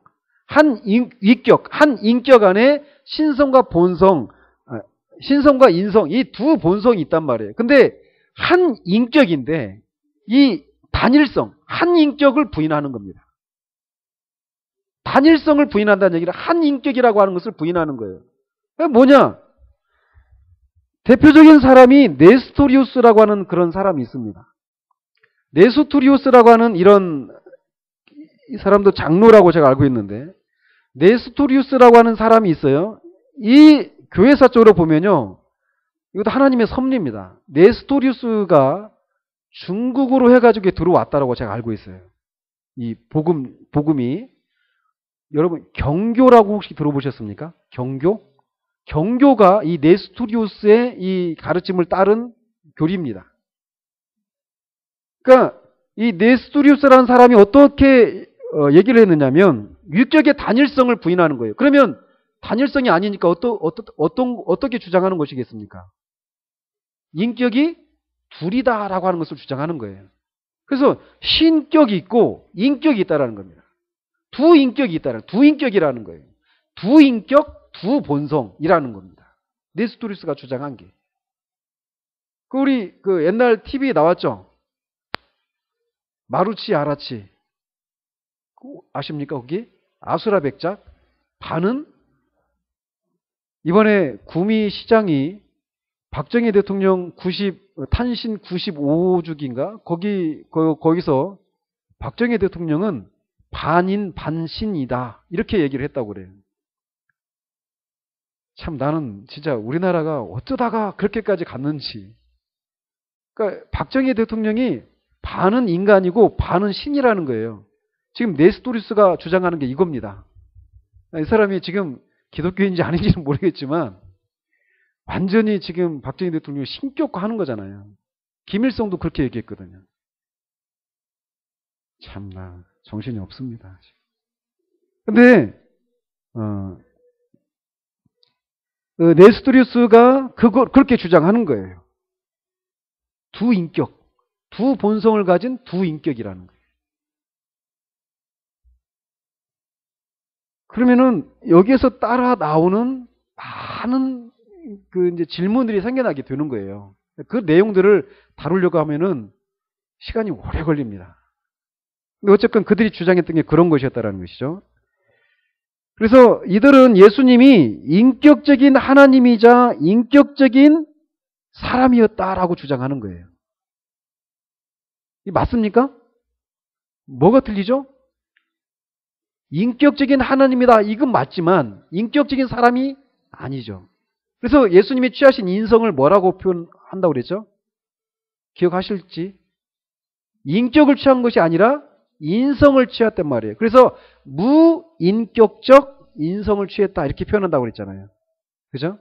한 인격 안에 신성과 본성, 신성과 인성, 이 두 본성이 있단 말이에요. 근데 한 인격인데 이 단일성, 한 인격을 부인하는 겁니다. 단일성을 부인한다는 얘기는 한 인격이라고 하는 것을 부인하는 거예요. 뭐냐? 대표적인 사람이 네스토리우스라고 하는 그런 사람이 있습니다. 네스토리우스라고 하는 이 사람도 장로라고 제가 알고 있는데 네스토리우스라고 하는 사람이 있어요. 이 교회사 쪽으로 보면요. 이것도 하나님의 섭리입니다. 네스토리우스가 중국으로 해가지고 들어왔다라고 제가 알고 있어요. 이 복음이. 여러분, 경교라고 혹시 들어보셨습니까? 경교? 경교가 이 네스토리우스의 이 가르침을 따른 교리입니다. 그러니까 이 네스토리우스라는 사람이 어떻게 얘기를 했느냐면 위격의 단일성을 부인하는 거예요. 그러면 단일성이 아니니까 어떻게 주장하는 것이겠습니까? 인격이 둘이다라고 하는 것을 주장하는 거예요. 그래서 신격이 있고 인격이 있다라는 겁니다. 두 인격이라는 거예요. 두 인격, 두 본성이라는 겁니다. 네스토리우스가 주장한 게. 우리 옛날 TV 나왔죠? 마루치 아라치. 아십니까, 거기? 아수라 백작. 반은 이번에 구미 시장이 박정희 대통령 탄신 95주기인가? 거기서 박정희 대통령은 반인 반신이다. 이렇게 얘기를 했다고 그래요. 참 나는 진짜 우리나라가 어쩌다가 그렇게까지 갔는지. 그러니까 박정희 대통령이 반은 인간이고 반은 신이라는 거예요. 지금 네스토리우스가 주장하는 게 이겁니다. 이 사람이 지금 기독교인지 아닌지는 모르겠지만 완전히 지금 박정희 대통령이 신격화하는 거잖아요. 김일성도 그렇게 얘기했거든요. 참나 정신이 없습니다. 근데 네스토리우스가 그렇게 주장하는 거예요. 두 인격, 두 본성을 가진 두 인격이라는 거예요. 그러면은 여기에서 따라 나오는 많은 이제 질문들이 생겨나게 되는 거예요. 그 내용들을 다루려고 하면은 시간이 오래 걸립니다. 근데 어쨌건 그들이 주장했던 게 그런 것이었다라는 것이죠. 그래서 이들은 예수님이 인격적인 하나님이자 인격적인 사람이었다라고 주장하는 거예요. 이 맞습니까? 뭐가 틀리죠? 인격적인 하나님이다. 이건 맞지만 인격적인 사람이 아니죠. 그래서 예수님이 취하신 인성을 뭐라고 표현한다고 그랬죠? 기억하실지? 인격을 취한 것이 아니라 인성을 취했단 말이에요. 그래서 무인격적 인성을 취했다 이렇게 표현한다고 그랬잖아요. 그죠?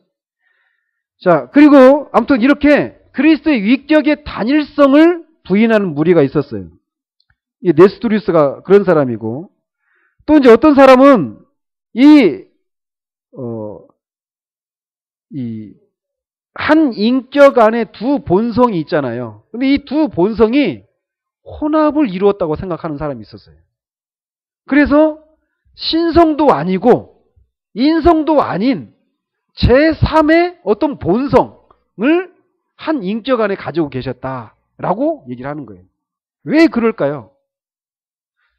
자, 그리고 아무튼 이렇게 그리스도의 위격의 단일성을 부인하는 무리가 있었어요. 이 네스토리우스가 그런 사람이고, 또 이제 어떤 사람은 한 인격 안에 두 본성이 있잖아요. 근데 이 두 본성이 혼합을 이루었다고 생각하는 사람이 있었어요. 그래서 신성도 아니고 인성도 아닌 제3의 어떤 본성을 한 인격 안에 가지고 계셨다라고 얘기를 하는 거예요. 왜 그럴까요?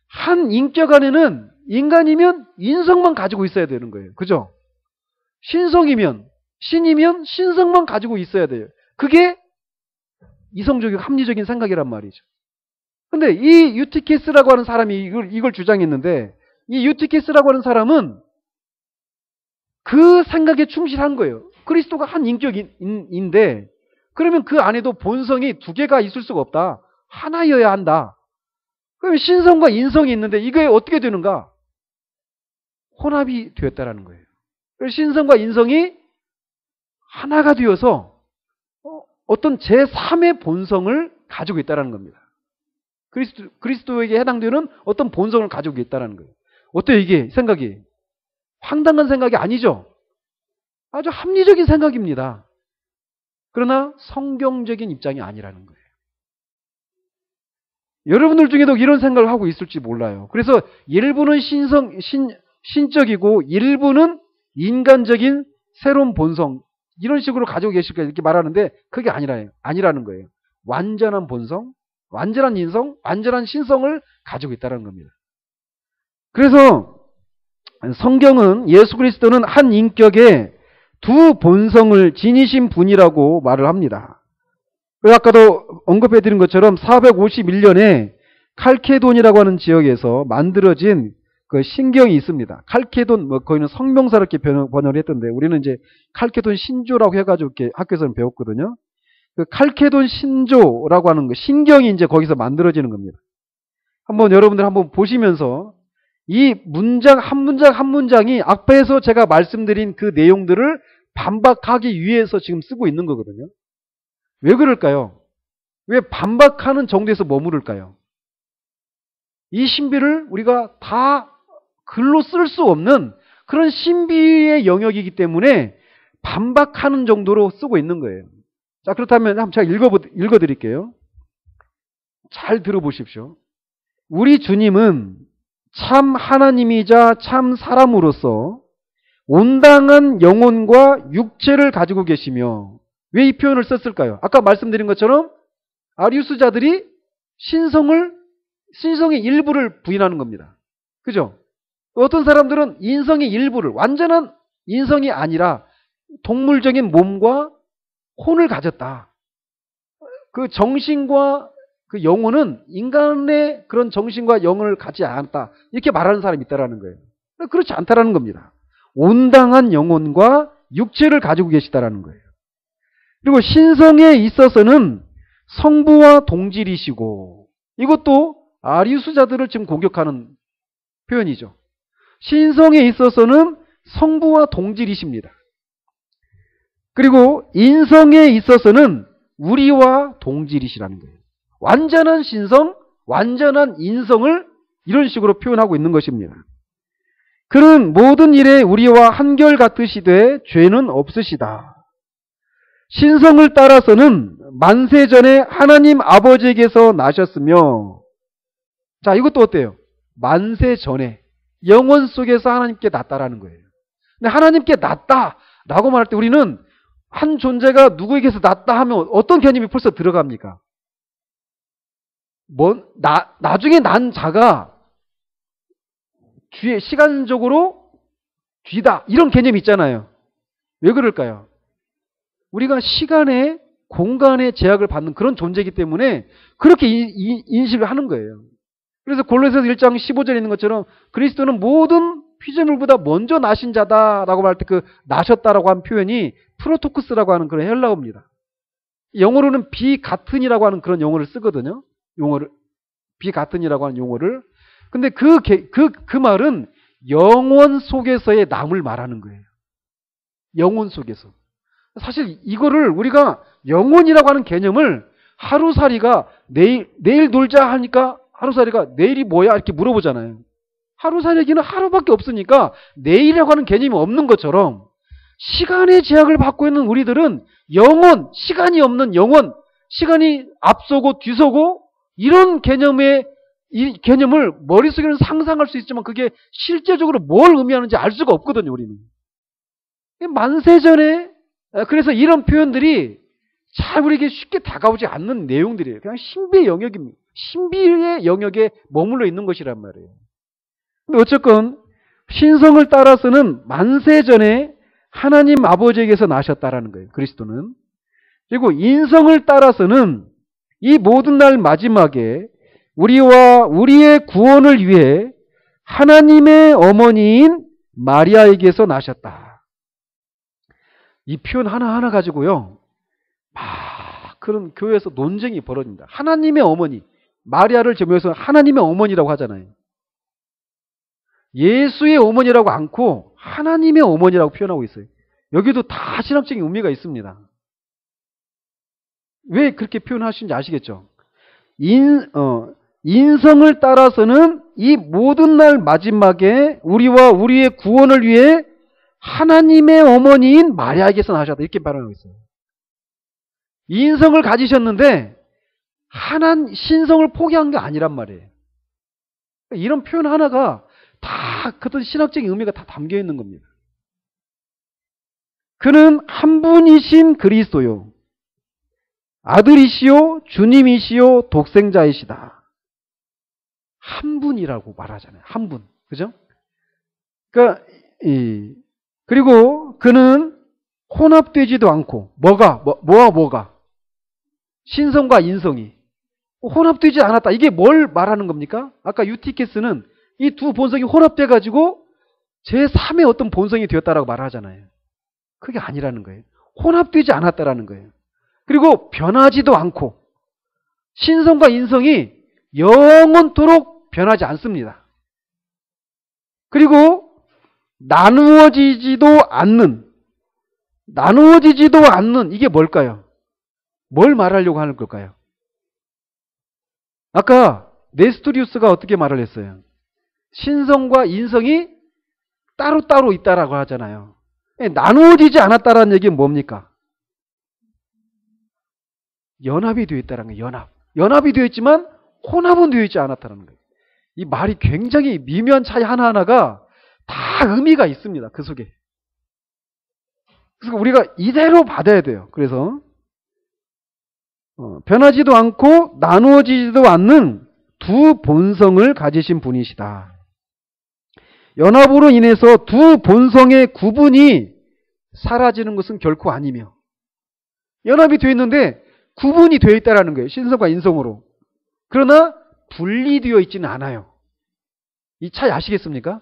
한 인격 안에는 인간이면 인성만 가지고 있어야 되는 거예요. 그죠? 신성이면, 신이면 신성만 가지고 있어야 돼요. 그게 이성적이고 합리적인 생각이란 말이죠. 근데 이 유티키스라고 하는 사람이 이걸 주장했는데, 이 유티키스라고 하는 사람은 그 생각에 충실한 거예요. 그리스도가 한 인격인데, 그러면 그 안에도 본성이 두 개가 있을 수가 없다. 하나여야 한다. 그러면 신성과 인성이 있는데 이게 어떻게 되는가? 혼합이 되었다라는 거예요. 신성과 인성이 하나가 되어서 어떤 제3의 본성을 가지고 있다는 겁니다. 그리스도에게 해당되는 어떤 본성을 가지고 있다는 거예요. 어때요 이게 생각이? 황당한 생각이 아니죠? 아주 합리적인 생각입니다. 그러나 성경적인 입장이 아니라는 거예요. 여러분들 중에도 이런 생각을 하고 있을지 몰라요. 그래서 일부는 신적이고 일부는 인간적인 새로운 본성 이런 식으로 가지고 계실 거예요. 이렇게 말하는데 그게 아니라는 거예요. 완전한 본성, 완전한 인성, 완전한 신성을 가지고 있다는 겁니다. 그래서 성경은 예수 그리스도는 한 인격의 두 본성을 지니신 분이라고 말을 합니다. 아까도 언급해드린 것처럼 451년에 칼케돈이라고 하는 지역에서 만들어진 그 신경이 있습니다. 칼케돈, 거기는 성명사로 이렇게 번역을 했던데, 우리는 이제 칼케돈 신조라고 해가지고 이렇게 학교에서는 배웠거든요. 그 칼케돈 신조라고 하는 거, 신경이 이제 거기서 만들어지는 겁니다. 여러분들 한번 보시면서 이 문장 한 문장이 앞에서 제가 말씀드린 그 내용들을 반박하기 위해서 지금 쓰고 있는 거거든요. 왜 그럴까요? 왜 반박하는 정도에서 머무를까요? 이 신비를 우리가 다 글로 쓸 수 없는 그런 신비의 영역이기 때문에 반박하는 정도로 쓰고 있는 거예요. 자, 그렇다면 한번 제가 읽어드릴게요. 잘 들어보십시오. 우리 주님은 참 하나님이자 참 사람으로서 온당한 영혼과 육체를 가지고 계시며, 왜 이 표현을 썼을까요? 아까 말씀드린 것처럼 아리우스자들이 신성의 일부를 부인하는 겁니다. 그죠? 어떤 사람들은 인성의 일부를, 완전한 인성이 아니라 동물적인 몸과 혼을 가졌다. 그 정신과 그 영혼은 인간의 그런 정신과 영혼을 갖지 않았다. 이렇게 말하는 사람이 있다는 거예요. 그렇지 않다라는 겁니다. 온당한 영혼과 육체를 가지고 계시다라는 거예요. 그리고 신성에 있어서는 성부와 동질이시고, 이것도 아리우스자들을 지금 공격하는 표현이죠. 신성에 있어서는 성부와 동질이십니다. 그리고 인성에 있어서는 우리와 동질이시라는 거예요. 완전한 신성, 완전한 인성을 이런 식으로 표현하고 있는 것입니다. 그는 모든 일에 우리와 한결같으시되 죄는 없으시다. 신성을 따라서는 만세전에 하나님 아버지에게서 나셨으며, 자, 이것도 어때요? 만세전에 영원 속에서 하나님께 났다라는 거예요. 근데 하나님께 났다라고 말할 때 우리는 한 존재가 누구에게서 났다 하면 어떤 개념이 벌써 들어갑니까? 나중에 난 자가 뒤에 시간적으로 뒤다 이런 개념이 있잖아요. 왜 그럴까요? 우리가 시간에 공간의 제약을 받는 그런 존재이기 때문에 그렇게 인식을 하는 거예요. 그래서 골로새서 1장 15절에 있는 것처럼 그리스도는 모든 피조물보다 먼저 나신 자다라고 할 때 그 나셨다라고 한 표현이 프로토쿠스라고 하는 그런 헬라어입니다. 영어로는 비같은이라고 하는 그런 용어를 쓰거든요. 용어를 비같은이라고 하는 용어를. 근데 그 말은 영원 속에서의 남을 말하는 거예요. 영원 속에서. 사실 이거를 우리가 영원이라고 하는 개념을 하루살이가 내일 놀자 하니까 하루살이가 내일이 뭐야? 이렇게 물어보잖아요. 하루살이기는 하루밖에 없으니까 내일이라고 하는 개념이 없는 것처럼 시간의 제약을 받고 있는 우리들은 영원, 시간이 없는 영원, 시간이 앞서고 뒤서고 이런 이 개념을 머릿속에는 상상할 수 있지만 그게 실제적으로 뭘 의미하는지 알 수가 없거든요, 우리는. 만세전에, 그래서 이런 표현들이 잘 우리에게 쉽게 다가오지 않는 내용들이에요. 그냥 신비의 영역입니다. 신비의 영역에 머물러 있는 것이란 말이에요. 근데 어쨌건 신성을 따라서는 만세전에 하나님 아버지에게서 나셨다라는 거예요. 그리스도는. 그리고 인성을 따라서는 이 모든 날 마지막에 우리와 우리의 구원을 위해 하나님의 어머니인 마리아에게서 나셨다. 이 표현 하나하나 가지고요. 막 그런 교회에서 논쟁이 벌어집니다. 하나님의 어머니. 마리아를 제목해서 하나님의 어머니라고 하잖아요. 예수의 어머니라고 않고 하나님의 어머니라고 표현하고 있어요. 여기도 다 신학적인 의미가 있습니다. 왜 그렇게 표현하시는지 아시겠죠? 인성을 따라서는 이 모든 날 마지막에 우리와 우리의 구원을 위해 하나님의 어머니인 마리아에게서 나셨다. 이렇게 발언하고 있어요. 인성을 가지셨는데 신성을 포기한 게 아니란 말이에요. 이런 표현 하나가 다 그런 신학적인 의미가 다 담겨 있는 겁니다. 그는 한 분이신 그리스도요. 아들이시요 주님이시요 독생자이시다. 한 분이라고 말하잖아요. 한 분. 그죠? 그러니까 그리고 그는 혼합되지도 않고 뭐가 신성과 인성이 혼합되지 않았다. 이게 뭘 말하는 겁니까? 아까 유티케스는 이 두 본성이 혼합돼 가지고 제3의 어떤 본성이 되었다라고 말하잖아요. 그게 아니라는 거예요. 혼합되지 않았다라는 거예요. 그리고 변하지도 않고 신성과 인성이 영원토록 변하지 않습니다. 그리고 나누어지지도 않는 이게 뭘까요? 뭘 말하려고 하는 걸까요? 아까 네스토리우스가 어떻게 말을 했어요? 신성과 인성이 따로따로 있다라고 하잖아요. 나누어지지 않았다라는 얘기는 뭡니까? 연합이 되어 있다는 거예요. 연합이 되어 있지만 혼합은 되어 있지 않았다는 거예요. 이 말이 굉장히 미묘한 차이 하나하나가 다 의미가 있습니다. 그 속에. 그래서 우리가 이대로 받아야 돼요. 그래서 변하지도 않고 나누어지지도 않는 두 본성을 가지신 분이시다. 연합으로 인해서 두 본성의 구분이 사라지는 것은 결코 아니며 연합이 되어 있는데 구분이 되어 있다는 거예요. 신성과 인성으로. 그러나 분리되어 있지는 않아요. 이 차이 아시겠습니까?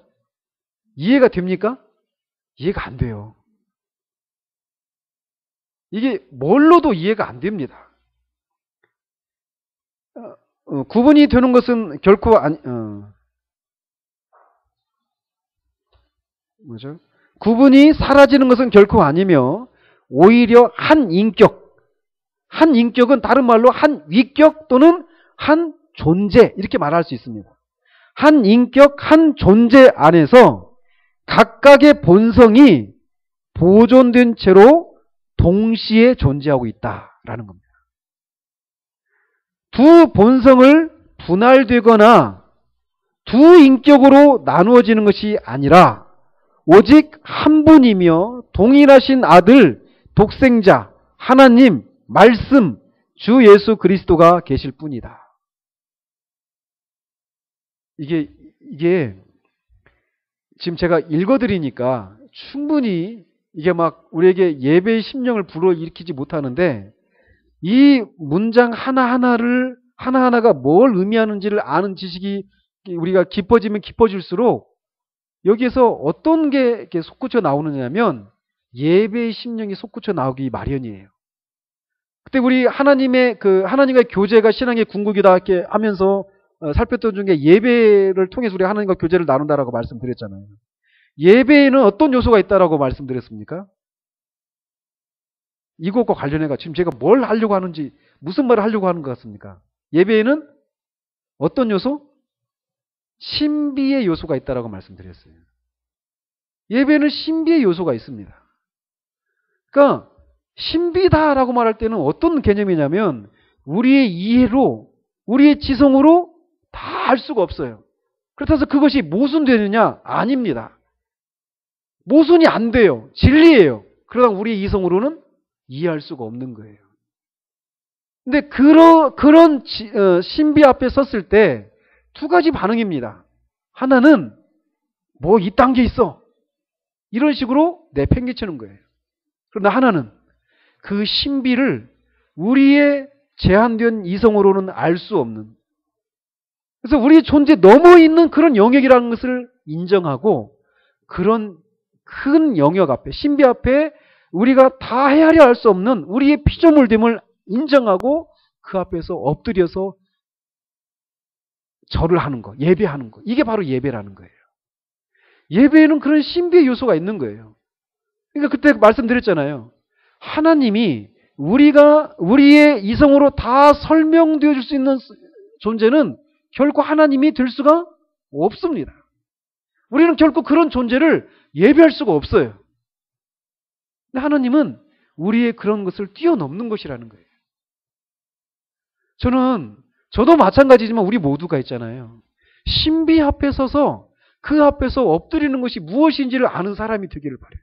이해가 됩니까? 이해가 안 돼요. 이게 뭘로도 이해가 안 됩니다. 구분이 되는 것은 결코 그죠? 구분이 사라지는 것은 결코 아니며 오히려 한 인격은 다른 말로 한 위격 또는 한 존재 이렇게 말할 수 있습니다. 한 인격, 한 존재 안에서 각각의 본성이 보존된 채로 동시에 존재하고 있다라는 겁니다. 두 본성을 분할되거나 두 인격으로 나누어지는 것이 아니라 오직 한 분이며 동일하신 아들, 독생자, 하나님, 말씀, 주 예수 그리스도가 계실 뿐이다. 이게 지금 제가 읽어드리니까 충분히 이게 막 우리에게 예배의 심령을 불어일으키지 못하는데 이 문장 하나하나가 뭘 의미하는지를 아는 지식이 우리가 깊어지면 깊어질수록 여기에서 어떤 게 이렇게 솟구쳐 나오느냐면 예배의 심령이 솟구쳐 나오기 마련이에요. 그때 우리 하나님의 하나님과의 교제가 신앙의 궁극이다 이렇게 하면서 살폈던 중에 예배를 통해서 우리가 하나님과 교제를 나눈다라고 말씀드렸잖아요. 예배에는 어떤 요소가 있다라고 말씀드렸습니까? 이것과 관련해가 지금 제가 뭘 하려고 하는지 무슨 말을 하려고 하는 것 같습니까? 예배에는 어떤 요소? 신비의 요소가 있다라고 말씀드렸어요. 예배는 신비의 요소가 있습니다. 그러니까 신비다라고 말할 때는 어떤 개념이냐면 우리의 이해로 우리의 지성으로 다 알 수가 없어요. 그렇다고 그것이 모순되느냐? 아닙니다. 모순이 안 돼요. 진리예요. 그러나 우리의 이성으로는 이해할 수가 없는 거예요. 근데 그런 신비 앞에 섰을 때 두 가지 반응입니다. 하나는 뭐 이딴 게 있어. 이런 식으로 내팽개치는 거예요. 그러나 하나는 그 신비를 우리의 제한된 이성으로는 알 수 없는, 그래서 우리의 존재 넘어 있는 그런 영역이라는 것을 인정하고 그런 큰 영역 앞에, 신비 앞에 우리가 다 헤아려 할 수 없는 우리의 피조물됨을 인정하고 그 앞에서 엎드려서 절을 하는 거, 예배하는 거. 이게 바로 예배라는 거예요. 예배에는 그런 신비의 요소가 있는 거예요. 그러니까 그때 말씀드렸잖아요. 하나님이 우리의 이성으로 다 설명되어 줄 수 있는 존재는 결코 하나님이 될 수가 없습니다. 우리는 결코 그런 존재를 예배할 수가 없어요. 근데 하나님은 우리의 그런 것을 뛰어넘는 것이라는 거예요. 저도 마찬가지지만 우리 모두가 있잖아요. 신비 앞에 서서 그 앞에서 엎드리는 것이 무엇인지를 아는 사람이 되기를 바라요.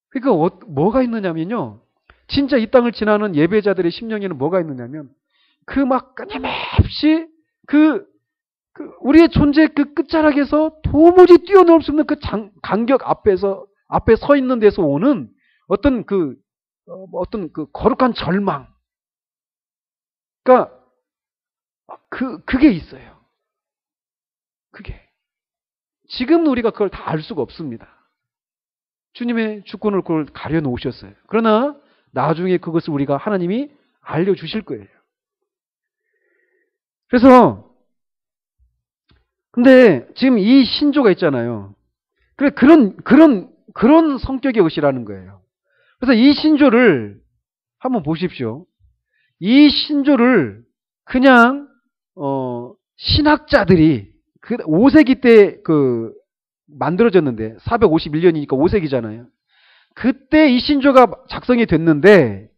그러니까 뭐가 있느냐면요. 진짜 이 땅을 지나는 예배자들의 심령에는 뭐가 있느냐면 그 막 끊임없이 우리의 존재 그 끝자락에서 도무지 뛰어넘을 수 없는 그 간격 앞에 서 있는 데서 오는 어떤 거룩한 절망. 그러니까 그게 있어요. 그게. 지금 우리가 그걸 다 알 수가 없습니다. 주님의 주권을 그걸 가려놓으셨어요. 그러나 나중에 그것을 우리가 하나님이 알려주실 거예요. 그래서 근데 지금 이 신조가 있잖아요. 그런 성격의 것이라는 거예요. 그래서 이 신조를 한번 보십시오. 이 신조를 그냥 신학자들이 5세기 때 만들어졌는데 451년이니까 5세기잖아요. 그때 이 신조가 작성이 됐는데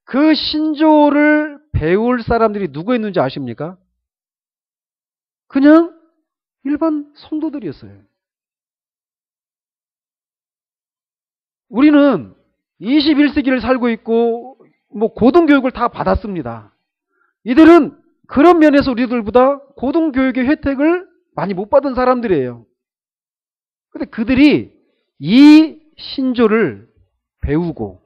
그 신조를 배울 사람들이 누구였는지 아십니까? 그냥 일반 성도들이었어요. 우리는 21세기를 살고 있고 고등교육을 다 받았습니다. 이들은 그런 면에서 우리들보다 고등교육의 혜택을 많이 못 받은 사람들이에요. 근데 그들이 이 신조를 배우고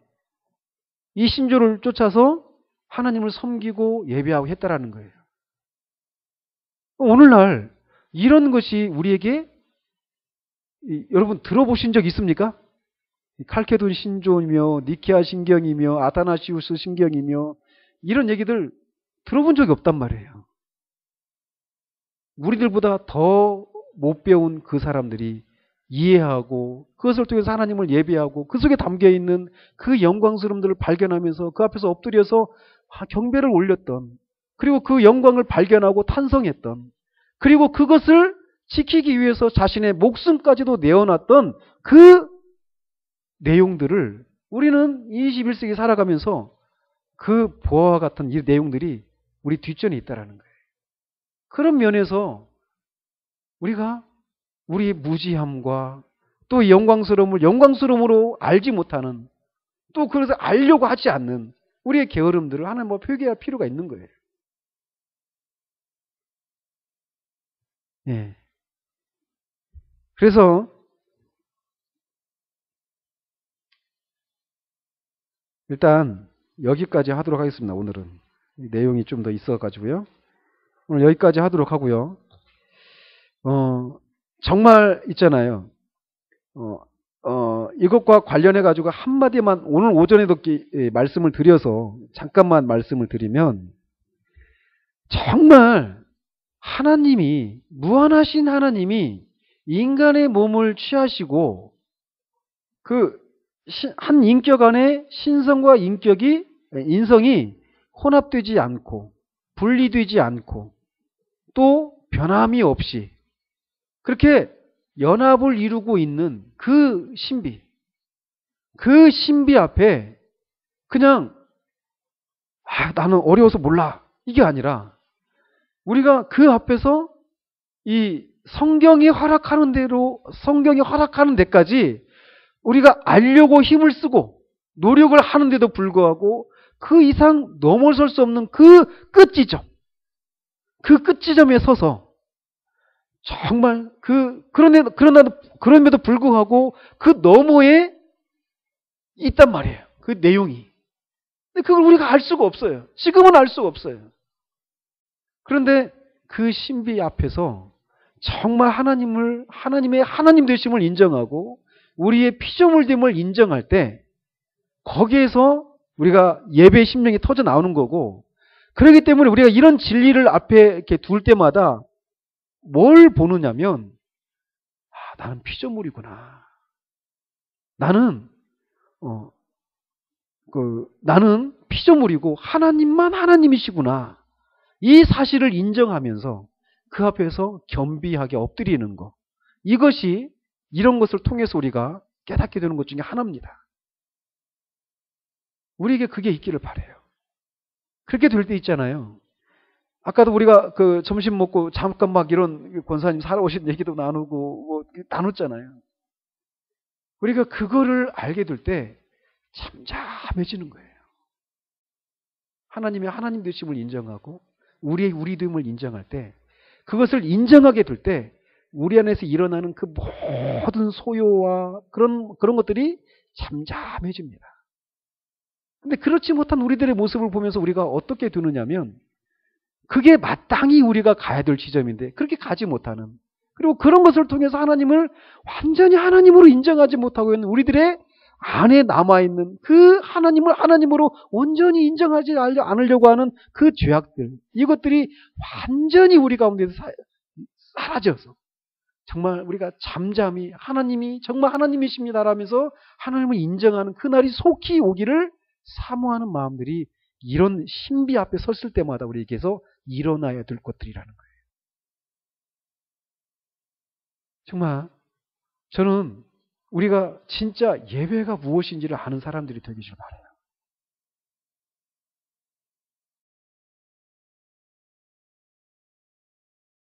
이 신조를 쫓아서 하나님을 섬기고 예배하고 했다라는 거예요. 오늘날 이런 것이 우리에게 여러분 들어보신 적 있습니까? 칼케돈 신조이며 니케아 신경이며 아타나시우스 신경이며 이런 얘기들 들어본 적이 없단 말이에요. 우리들보다 더 못 배운 그 사람들이 이해하고 그것을 통해서 하나님을 예배하고 그 속에 담겨있는 그 영광스러움들을 발견하면서 그 앞에서 엎드려서 경배를 올렸던, 그리고 그 영광을 발견하고 탄성했던, 그리고 그것을 지키기 위해서 자신의 목숨까지도 내어놨던 그 내용들을 우리는 21세기 살아가면서 그 보아와 같은 이 내용들이 우리 뒷전에 있다라는 거예요. 그런 면에서 우리가 우리의 무지함과 또 이 영광스러움을 영광스러움으로 알지 못하는, 또 그래서 알려고 하지 않는 우리의 게으름들을 하나님 앞에 회개할 필요가 있는 거예요. 예. 그래서 일단 여기까지 하도록 하겠습니다. 오늘은 내용이 좀 더 있어가지고요. 오늘 여기까지 하도록 하고요. 정말 있잖아요. 이것과 관련해 가지고 한마디만 오늘 오전에도 말씀을 드려서 잠깐만 말씀을 드리면, 정말 하나님이, 무한하신 하나님이 인간의 몸을 취하시고 그 한 인격 안에 신성과 인성이 혼합되지 않고 분리되지 않고 또 변함이 없이 그렇게 연합을 이루고 있는 그 신비 앞에 그냥 나는 어려워서 몰라 이게 아니라, 우리가 그 앞에서 이 성경이 허락하는 데까지 우리가 알려고 힘을 쓰고 노력을 하는데도 불구하고 그 이상 넘어설 수 없는 그 끝지점에 서서 정말 그럼에도 불구하고 그 너머에 있단 말이에요. 그 내용이. 근데 그걸 우리가 알 수가 없어요. 지금은 알 수가 없어요. 그런데 그 신비 앞에서 정말 하나님의 하나님 되심을 인정하고 우리의 피조물됨을 인정할 때 거기에서 우리가 예배의 심령이 터져 나오는 거고, 그렇기 때문에 우리가 이런 진리를 앞에 이렇게 둘 때마다 뭘 보느냐면, 나는 피조물이구나. 나는 나는 피조물이고 하나님만 하나님이시구나. 이 사실을 인정하면서 그 앞에서 겸비하게 엎드리는 것. 이것이 이런 것을 통해서 우리가 깨닫게 되는 것 중에 하나입니다. 우리에게 그게 있기를 바라요. 그렇게 될 때 있잖아요. 아까도 우리가 그 점심 먹고 잠깐 막 이런 권사님 살아오신 얘기도 나누고 나눴잖아요. 우리가 그거를 알게 될 때 잠잠해지는 거예요. 하나님의 하나님 되심을 인정하고 우리의 우리됨을 인정할 때, 그것을 인정하게 될 때 우리 안에서 일어나는 그 모든 소요와 그런 것들이 잠잠해집니다. 근데 그렇지 못한 우리들의 모습을 보면서 우리가 어떻게 되느냐면, 그게 마땅히 우리가 가야 될 지점인데 그렇게 가지 못하는, 그리고 그런 것을 통해서 하나님을 완전히 하나님으로 인정하지 못하고 있는 우리들의 안에 남아있는 그 하나님을 하나님으로 온전히 인정하지 않으려고 하는 그 죄악들, 이것들이 완전히 우리 가운데서 사라져서 정말 우리가 잠잠히 하나님이 정말 하나님이십니다라면서 하나님을 인정하는 그날이 속히 오기를 사모하는 마음들이 이런 신비 앞에 섰을 때마다 우리에게서 일어나야 될 것들이라는 거예요. 정말 저는 우리가 진짜 예배가 무엇인지를 아는 사람들이 되기를 바라요.